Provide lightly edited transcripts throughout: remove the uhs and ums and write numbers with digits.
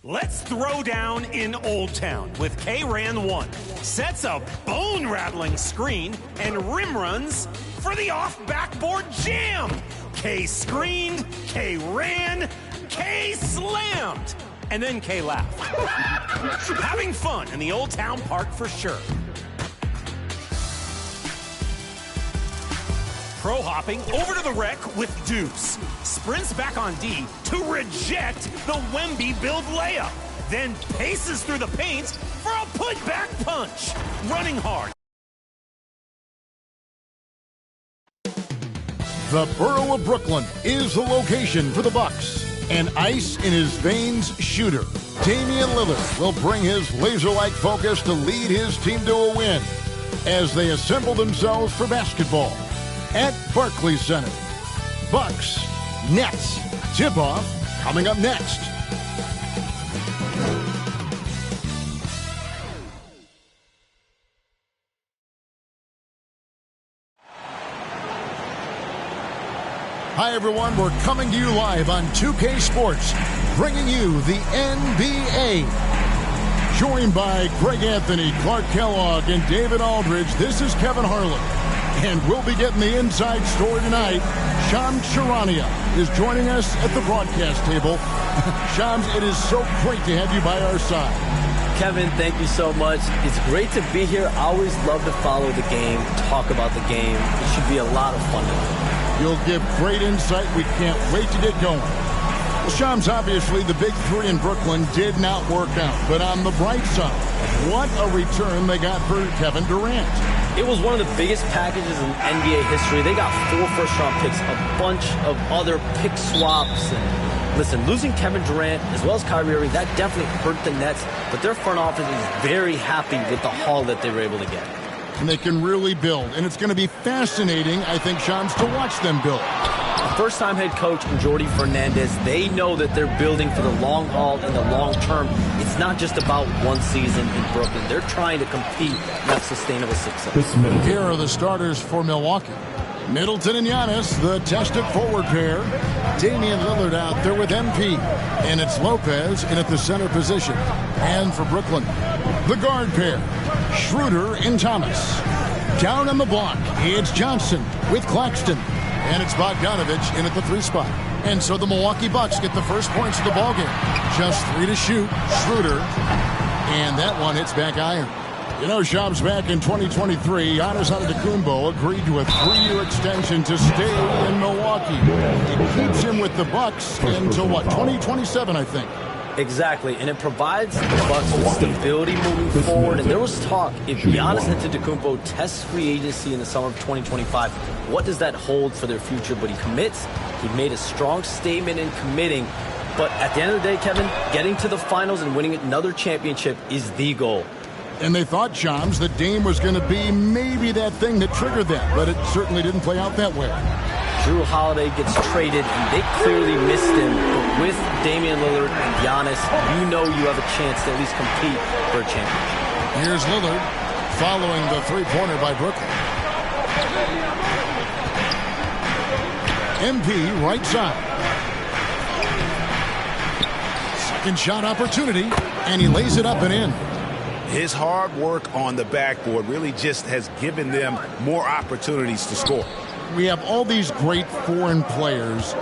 Let's throw down in Old Town with K-Ran 1. Sets a bone-rattling screen and rim runs for the off-backboard jam. K screened, K ran, K slammed, and then K laughed. Having fun in the Old Town Park for sure. Pro hopping over to the wreck with Deuce. Sprints back on D to reject the Wemby build layup. Then paces through the paint for a putback punch. Running hard. The borough of Brooklyn is the location for the Bucks. An ice in his veins shooter, Damian Lillard, will bring his laser-like focus to lead his team to a win as they assemble themselves for basketball at Barclays Center. Bucks, Nets, tip-off coming up next. Hi everyone, we're coming to you live on 2K Sports, bringing you the NBA. Joined by Greg Anthony, Clark Kellogg, and David Aldridge, this is Kevin Harlan. And we'll be getting the inside story tonight. Shams Charania is joining us at the broadcast table. Shams, it is so great to have you by our side. Kevin, thank you so much. It's great to be here. I always love to follow the game, talk about the game. It should be a lot of fun tonight. You'll give great insight. We can't wait to get going. Well, Shams, obviously the big three in Brooklyn did not work out. But on the bright side, what a return they got for Kevin Durant. It was one of the biggest packages in NBA history. They got 4 first-round picks, a bunch of other pick swaps. And listen, losing Kevin Durant as well as Kyrie Irving, that definitely hurt the Nets. But their front office is very happy with the haul that they were able to get. And they can really build. And it's going to be fascinating, I think, Shams, to watch them build. First-time head coach and Jordi Fernandez, they know that they're building for the long haul and the long term. It's not just about one season in Brooklyn. They're trying to compete and have sustainable success. Here are the starters for Milwaukee. Middleton and Giannis, the tested forward pair. Damian Lillard out there with MP. And it's Lopez in at the center position. And for Brooklyn, the guard pair, Schroeder and Thomas. Down on the block, it's Johnson with Claxton. And it's Bogdanovich in at the 3 spot. And so the Milwaukee Bucks get the first points of the ballgame. Just 3 to shoot. Schroeder. And that one hits back iron. You know, Shams, back in 2023, Giannis Antetokounmpo agreed to a 3-year extension to stay in Milwaukee. It keeps him with the Bucks until, what, 2027, I think. Exactly, and it provides the Bucks with stability moving forward. And there was talk, if Giannis Antetokounmpo tests free agency in the summer of 2025, what does that hold for their future? But he commits. He made a strong statement in committing. But at the end of the day, Kevin, getting to the finals and winning another championship is the goal. And they thought, Shams, that Dame was going to be maybe that thing that triggered that, but it certainly didn't play out that way. Drew Holiday gets traded, and they clearly missed him. But with Damian Lillard and Giannis, you know you have a chance to at least compete for a championship. Here's Lillard following the three-pointer by Brooklyn. MP right side. Second shot opportunity, and he lays it up and in. His hard work on the backboard really just has given them more opportunities to score. We have all these great foreign players.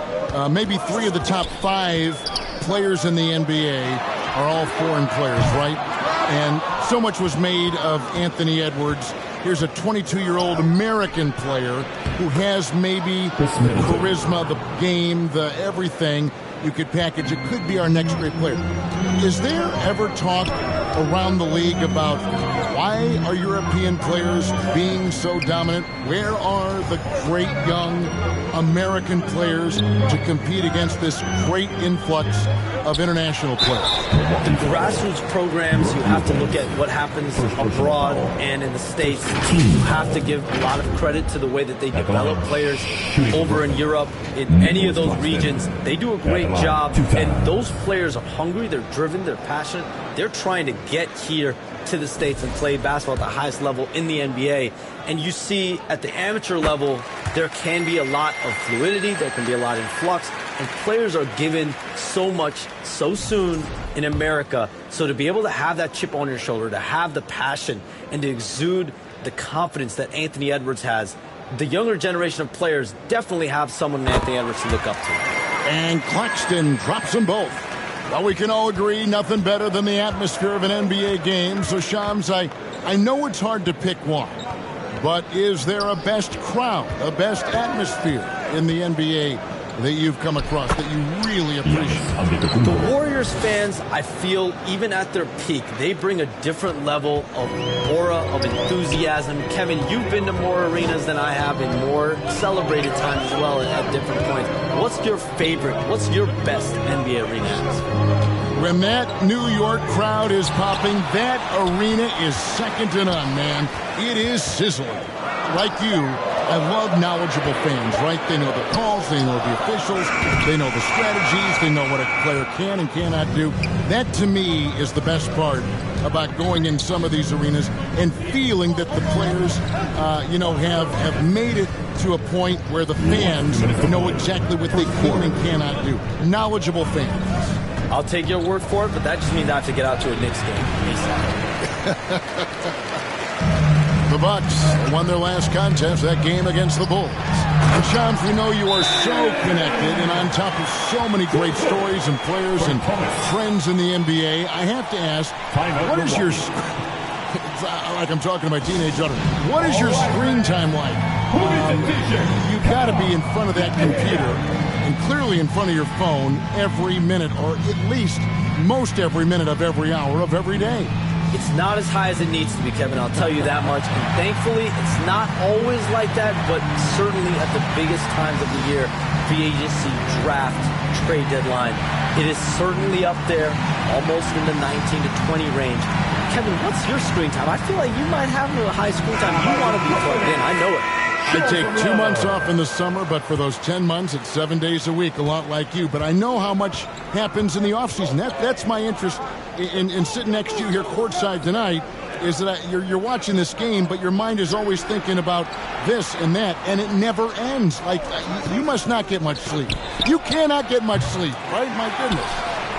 Maybe 3 of the top 5 players in the NBA are all foreign players, right? And so much was made of Anthony Edwards. Here's a 22-year-old American player who has maybe the charisma, the game, the everything you could package. It could be our next great player. Is there ever talk around the league about why are European players being so dominant? Where are the great young American players to compete against this great influx of international players? The grassroots programs, you have to look at what happens abroad and in the States. You have to give a lot of credit to the way that they develop players over in Europe. In any of those regions, they do a great job. And those players are hungry, they're driven, they're passionate. They're trying to get here to the States and play basketball at the highest level in the NBA. And you see at the amateur level, there can be a lot of fluidity, there can be a lot of flux, and players are given so much so soon in America. So to be able to have that chip on your shoulder, to have the passion, and to exude the confidence that Anthony Edwards has, the younger generation of players definitely have someone in Anthony Edwards to look up to. And Claxton drops them both. Well, we can all agree nothing better than the atmosphere of an NBA game. So, Shams, I know it's hard to pick one, but is there a best crowd, a best atmosphere in the NBA that you've come across that you really appreciate? The Warriors fans, I feel, even at their peak, they bring a different level of aura, of enthusiasm. Kevin, you've been to more arenas than I have in more celebrated times as well at different points. What's your favorite, what's your best NBA arena atmosphere? When that New York crowd is popping, that arena is second to none, man. It is sizzling. Like you, I love knowledgeable fans, right? They know the calls, they know the officials, they know the strategies, they know what a player can and cannot do. That, to me, is the best part about going in some of these arenas and feeling that the players, have made it to a point where the fans know exactly what they can and cannot do. Knowledgeable fans. I'll take your word for it, but that just means I have to get out to a Knicks game. The Bucks won their last contest, that game against the Bulls. And Shams, we know you are so connected and on top of so many great stories and players and friends in the NBA. I have to ask, what is your, like I'm talking to my teenage daughter, what is your screen time like? You've got to be in front of that computer and clearly in front of your phone every minute, or at least most every minute of every hour of every day. It's not as high as it needs to be, Kevin, I'll tell you that much. And thankfully, it's not always like that, but certainly at the biggest times of the year, free agency, draft, trade deadline, it is certainly up there, almost in the 19 to 20 range. Kevin, what's your screen time? I feel like you might have a high screen time. You want to be plugged in. I know it. I take 2 months off in the summer, but for those 10 months, it's 7 days a week, a lot like you. But I know how much happens in the offseason. That's my interest in sitting next to you here courtside tonight, is that you're watching this game, but your mind is always thinking about this and that, and it never ends. Like, you must not get much sleep. You cannot get much sleep, right? My goodness.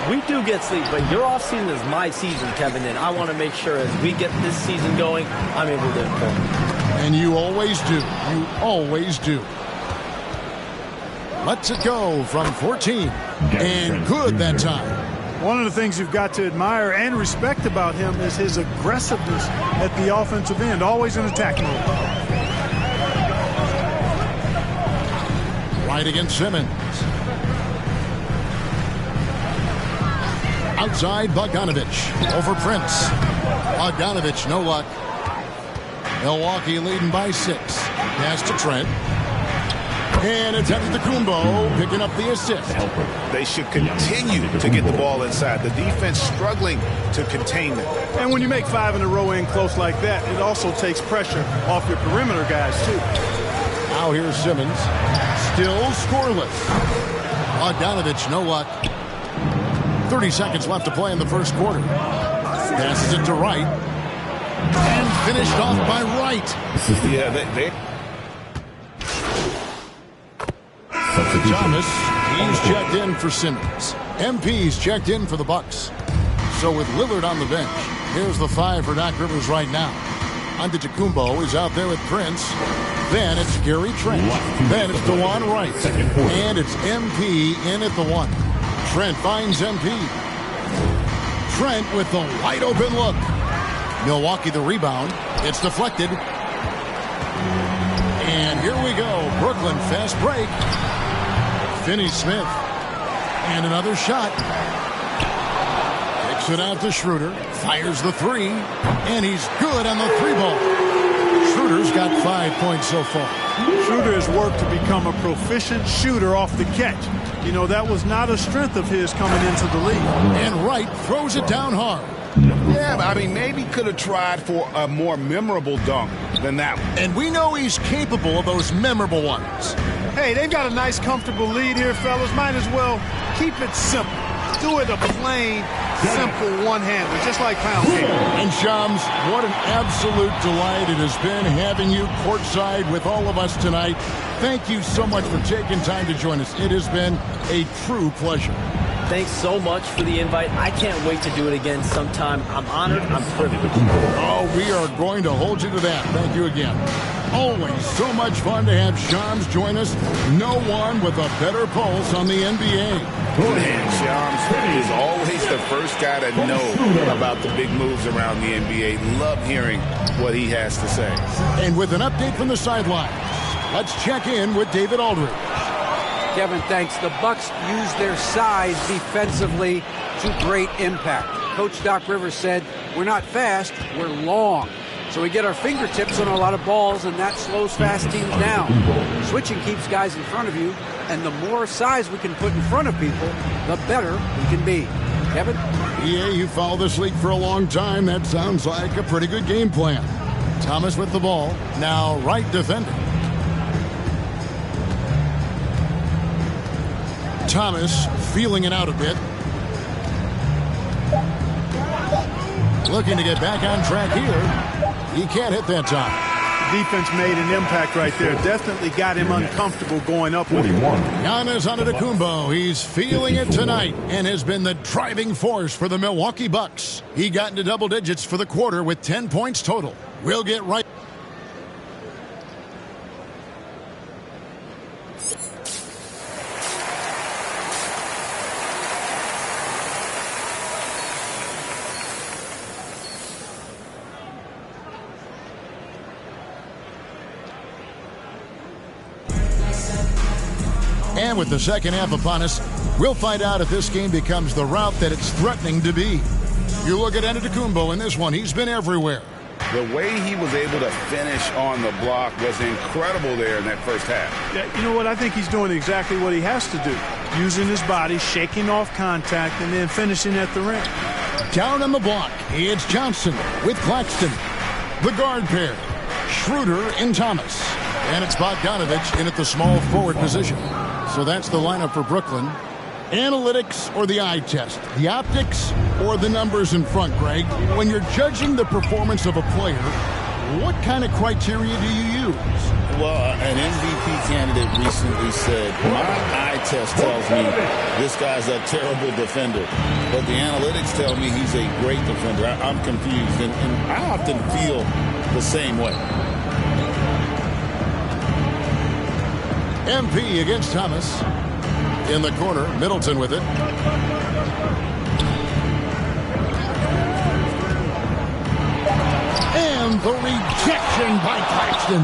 We do get sleep, but your offseason is my season, Kevin, and I want to make sure as we get this season going, I'm able to inform. And you always do. You always do. Lets it go from 14. And good that time. One of the things you've got to admire and respect about him is his aggressiveness at the offensive end, always in attack mode. Right against Simmons. Outside, Bogdanovich over Prince. Bogdanovich, no luck. Milwaukee leading by 6. Pass to Trent. And it's Antetokounmpo picking up the assist. They should continue to get the ball inside. The defense struggling to contain them. And when you make 5 in a row in close like that, it also takes pressure off your perimeter guys, too. Now here's Simmons. Still scoreless. Bogdanovich, no luck. 30 seconds left to play in the first quarter. Passes it to Wright. And finished off by Wright. Yeah, they Thomas, he's checked in for Simmons. MP's checked in for the Bucks. So with Lillard on the bench, here's the 5 for Doc Rivers right now. Antetokounmpo is out there with Prince. Then it's Gary Trent. Then it's DeJuan Wright. And it's MP in at the 1. Trent finds MP. Trent with the wide open look. Milwaukee the rebound. It's deflected. And here we go. Brooklyn fast break. Finney-Smith. And another shot. Kicks it out to Schroeder. Fires the 3. And he's good on the 3-ball. Schroeder's got 5 points so far. Schroeder has worked to become a proficient shooter off the catch. You know, that was not a strength of his coming into the league. And Wright throws it down hard. Yeah, I mean, maybe could have tried for a more memorable dunk than that one. And we know he's capable of those memorable ones. Hey, they've got a nice, comfortable lead here, fellas. Might as well keep it simple. Do it a plain, simple one-hander, just like pound cake. And Shams, what an absolute delight it has been having you courtside with all of us tonight. Thank you so much for taking time to join us. It has been a true pleasure. thanks so much for the invite. I can't wait to do it again sometime. I'm honored. I'm privileged. Oh, we are going to hold you to that. Thank you again. Always so much fun to have Shams join us. No one with a better pulse on the NBA. Man, Shams is always the first guy to know about the big moves around the NBA. Love hearing what he has to say. And with an update from the sidelines, let's check in with David Aldridge. Kevin, thanks. The Bucks use their size defensively to great impact. Coach Doc Rivers said, we're not fast, we're long. So we get our fingertips on a lot of balls, and that slows fast teams down. Switching keeps guys in front of you, and the more size we can put in front of people, the better we can be. Kevin? Yeah, you followed this league for a long time. That sounds like a pretty good game plan. Thomas with the ball. Now right defending. Thomas feeling it out a bit. Looking to get back on track here. He can't hit that time. Defense made an impact right there. Definitely got him uncomfortable going up with him. Giannis Antetokounmpo. He's feeling it tonight and has been the driving force for the Milwaukee Bucks. He got into double digits for the quarter with 10 points total. We'll get right. And with the second half upon us, we'll find out if this game becomes the route that it's threatening to be. You look at Antetokounmpo in this one. He's been everywhere. The way he was able to finish on the block was incredible there in that first half. Yeah, you know what? I think he's doing exactly what he has to do. Using his body, shaking off contact, and then finishing at the rim. Down on the block, it's Johnson with Claxton. The guard pair, Schroeder and Thomas. And it's Bogdanovich in at the small forward position. So that's the lineup for Brooklyn. Analytics or the eye test? The optics or the numbers in front, Greg? When you're judging the performance of a player, what kind of criteria do you use? Well, an MVP candidate recently said, my eye test tells me this guy's a terrible defender, but the analytics tell me he's a great defender. I'm confused, and I often feel the same way. MP against Thomas. In the corner, Middleton with it. And the rejection by Claxton.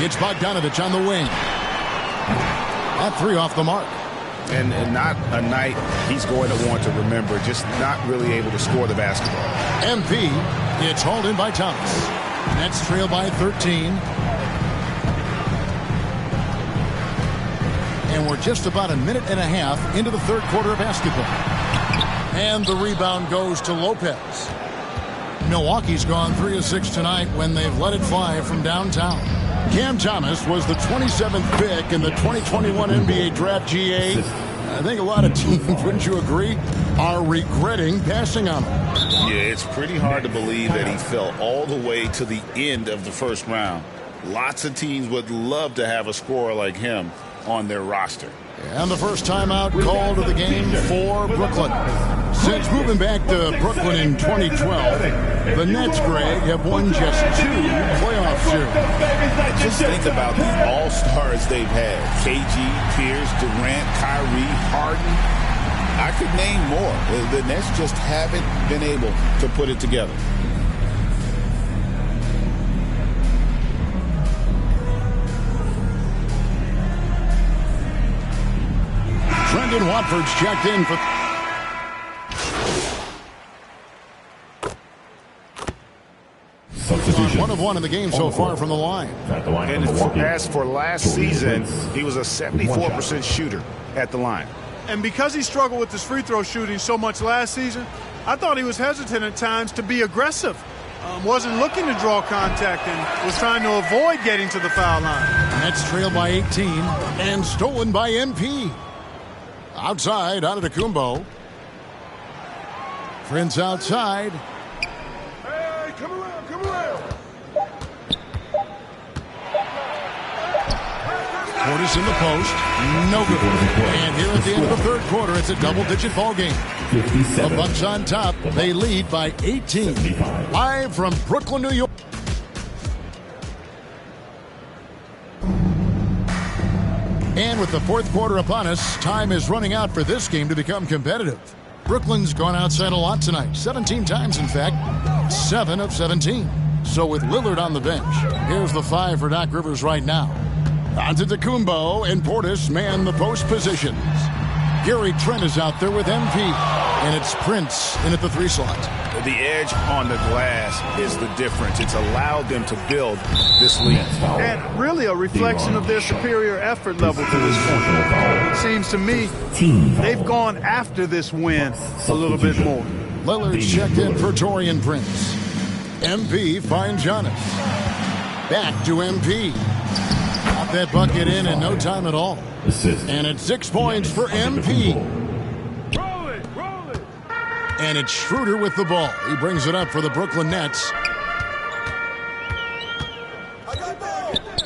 It's Bogdanovich on the wing. That three off the mark. And not a night he's going to want to remember, just not really able to score the basketball. MP, it's hauled in by Thomas. Nets trail by 13. And we're just about a minute and a half into the third quarter of basketball. And the rebound goes to Lopez. Milwaukee's gone 3 of 6 tonight when they've let it fly from downtown. Cam Thomas was the 27th pick in the 2021 NBA Draft. GA. I think a lot of teams, wouldn't you agree, are regretting passing on him. Yeah, it's pretty hard to believe that he fell all the way to the end of the first round. Lots of teams would love to have a scorer like him on their roster. And the first timeout called of the game for Brooklyn. Since moving back to Brooklyn in 2012, the Nets, Greg, have won just 2 playoff series. Just think about the all-stars they've had. KG, Pierce, Durant, Kyrie, Harden. I could name more. The Nets just haven't been able to put it together. Brendan Watford's checked in for... Substitution. 1 of 1 in the game so far from the line. And as for last season, he was a 74% shooter at the line. And because he struggled with his free throw shooting so much last season, I thought he was hesitant at times to be aggressive. Wasn't looking to draw contact and was trying to avoid getting to the foul line. Nets trail by 18 and stolen by MP. Outside, Antetokounmpo. Prince outside. Hey, come around, come around. Portis in the post. No good. And here at the end of the third quarter, it's a double-digit ball game. The Bucks on top. They lead by 18. Live from Brooklyn, New York. And with the fourth quarter upon us, time is running out for this game to become competitive. Brooklyn's gone outside a lot tonight. 17 times, in fact. 7 of 17. So with Lillard on the bench, here's the 5 for Doc Rivers right now. Antetokounmpo and Portis man the post positions. Gary Trent is out there with MP. And it's Prince in at the 3 slot. The edge on the glass is the difference. It's allowed them to build this lead. And really a reflection of their superior effort level to this point. It seems to me they've gone after this win a little bit more. Lillard's checked in for Taurean Prince. MP finds Giannis. Back to MP. Got that bucket in no time at all. And it's 6 points for MP. And it's Schroeder with the ball. He brings it up for the Brooklyn Nets.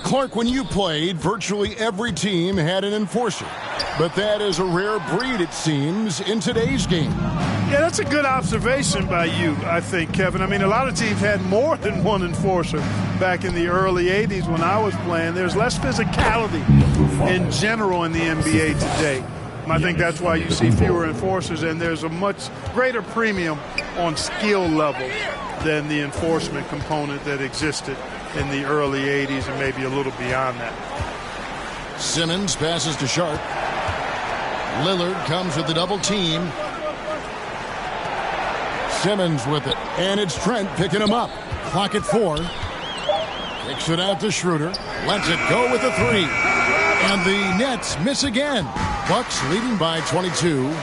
Clark, when you played, virtually every team had an enforcer. But that is a rare breed, it seems, in today's game. Yeah, that's a good observation by you, I think, Kevin. I mean, a lot of teams had more than one enforcer back in the early 80s when I was playing. There's less physicality in general in the NBA today. I think that's why you see fewer enforcers, and there's a much greater premium on skill level than the enforcement component that existed in the early 80s and maybe a little beyond that. Simmons passes to Sharp. Lillard comes with the double team. Simmons with it, and it's Trent picking him up. Clock at 4. Kicks it out to Schroeder. Lets it go with a 3. And the Nets miss again. Bucks leading by 22.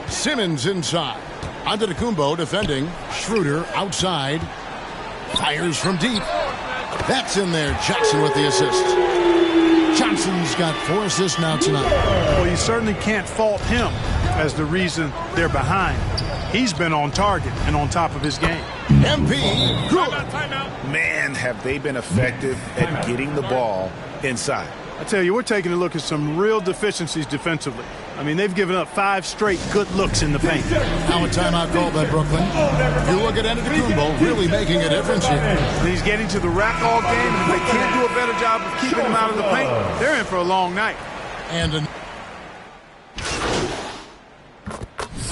Simmons inside. Antetokounmpo defending. Schroeder outside. Fires from deep. That's in there. Johnson with the assist. Johnson's got 4 assists now tonight. Well, you certainly can't fault him as the reason they're behind. He's been on target and on top of his game. MP, good. Man, have they been effective at getting the ball inside. I tell you, we're taking a look at some real deficiencies defensively. I mean, they've given up 5 straight good looks in the paint. Now a timeout call by Brooklyn. You look at Antetokounmpo really making a difference here. He's getting to the rack all game, and if they can't do a better job of keeping him out of the paint, they're in for a long night. And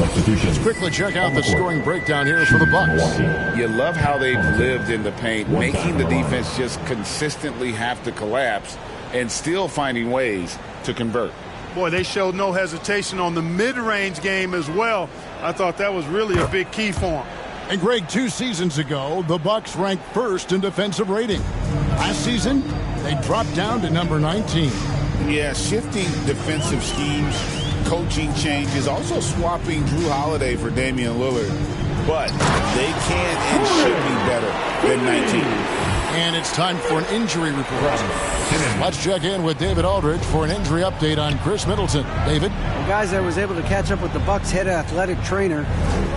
let's quickly check out the scoring breakdown here for the Bucks. You love how they've lived in the paint, making the defense just consistently have to collapse and still finding ways to convert. Boy, they showed no hesitation on the mid-range game as well. I thought that was really a big key for them. And Greg, 2 seasons ago, the Bucks ranked 1st in defensive rating. Last season, they dropped down to number 19. Yeah, shifting defensive schemes, coaching changes, also swapping Drew Holiday for Damian Lillard. But they can and should be better than 19. And it's time for an injury report. Let's check in with David Aldridge for an injury update on Chris Middleton. David? Well, guys, I was able to catch up with the Bucks head athletic trainer.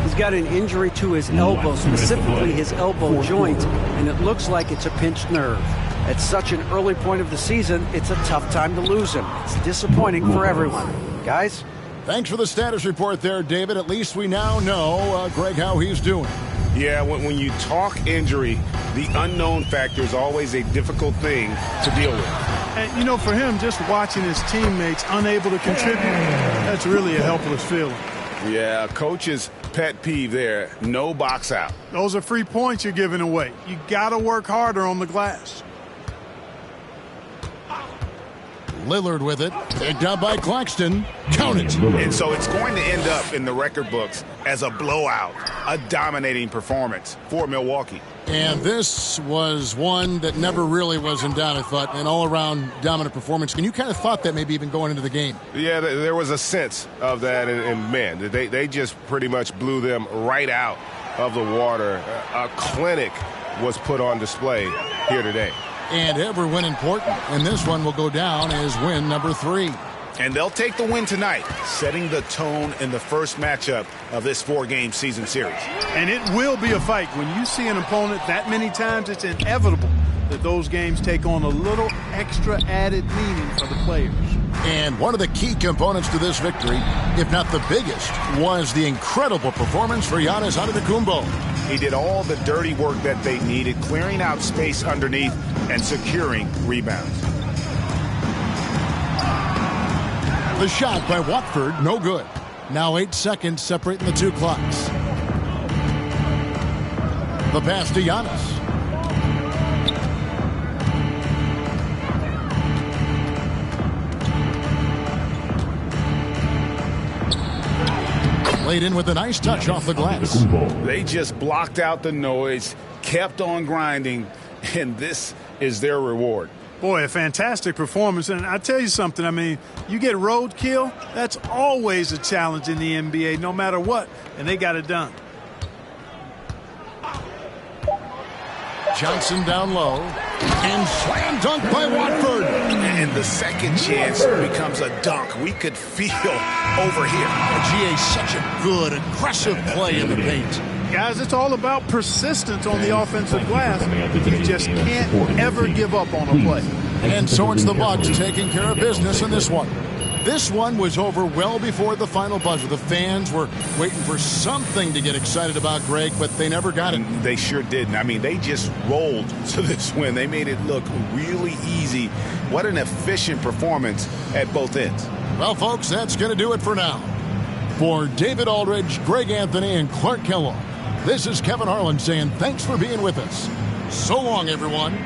He's got an injury to his elbow, specifically his elbow joint, and it looks like it's a pinched nerve. At such an early point of the season, it's a tough time to lose him. It's disappointing for everyone. Guys? Thanks for the status report there, David. At least we now know, Greg, how he's doing. Yeah, when you talk injury, the unknown factor is always a difficult thing to deal with. And, you know, for him, just watching his teammates unable to contribute, that's really a helpless feeling. Yeah, coach's pet peeve there, no box out. Those are free points you're giving away. You got to work harder on the glass. Lillard with it. Picked up by Claxton. Count it. And so it's going to end up in the record books as a blowout, a dominating performance for Milwaukee. And this was one that never really was in doubt, I thought, an all-around dominant performance. And you kind of thought that maybe even going into the game. Yeah, there was a sense of that, and man, they just pretty much blew them right out of the water. A clinic was put on display here today. And every win important. And this one will go down as win number 3. And they'll take the win tonight, setting the tone in the first matchup of this 4-game season series. And it will be a fight. When you see an opponent that many times, it's inevitable that those games take on a little extra added meaning for the players. And one of the key components to this victory, if not the biggest, was the incredible performance for Giannis Antetokounmpo. He did all the dirty work that they needed, clearing out space underneath and securing rebounds. The shot by Watford, no good. Now 8 seconds separating the two clocks. The pass to Giannis. Laid in with a nice touch off the glass. They just blocked out the noise, kept on grinding, and this is their reward. Boy, a fantastic performance. And I tell you something, I mean, you get roadkill, that's always a challenge in the NBA, no matter what. And they got it done. Johnson down low. And slam dunk by Watford. And the second chance becomes a dunk. We could feel over here. GA, such a good, aggressive play in the paint. Guys, it's all about persistence on the offensive glass. You just can't ever give up on a play. And so it's the Bucks taking care of business in this one. This one was over well before the final buzzer. The fans were waiting for something to get excited about, Greg, but they never got it. They sure didn't. I mean, they just rolled to this win. They made it look really easy. What an efficient performance at both ends. Well, folks, that's going to do it for now. For David Aldridge, Greg Anthony, and Clark Kellogg, this is Kevin Harlan saying thanks for being with us. So long, everyone.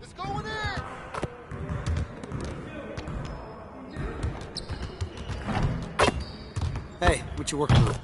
It's going in! Hey, what you working with?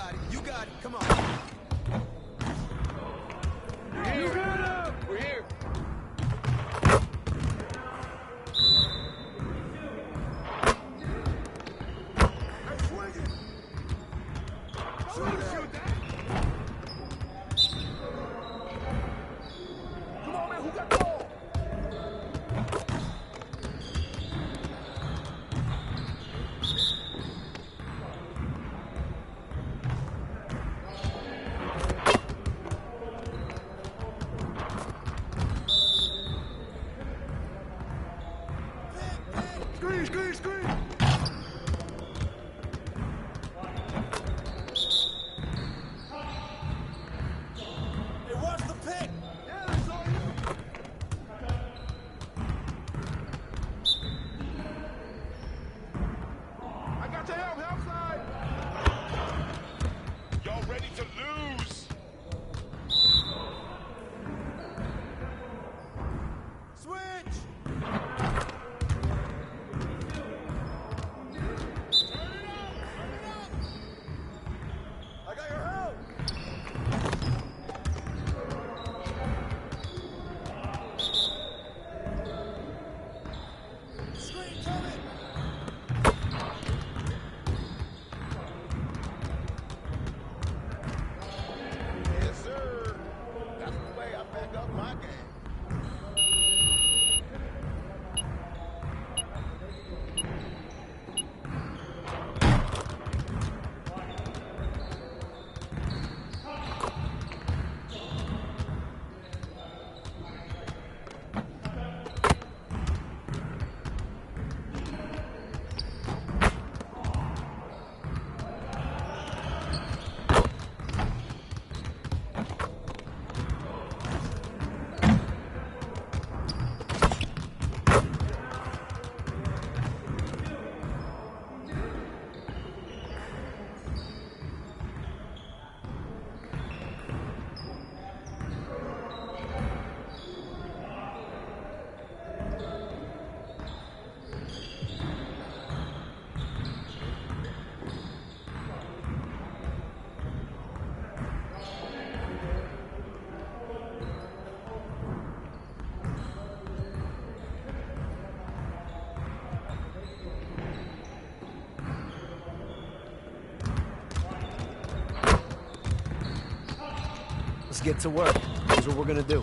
got it. You got it. Come on. We're here. We're here. Let's get to work. Here's what we're gonna do.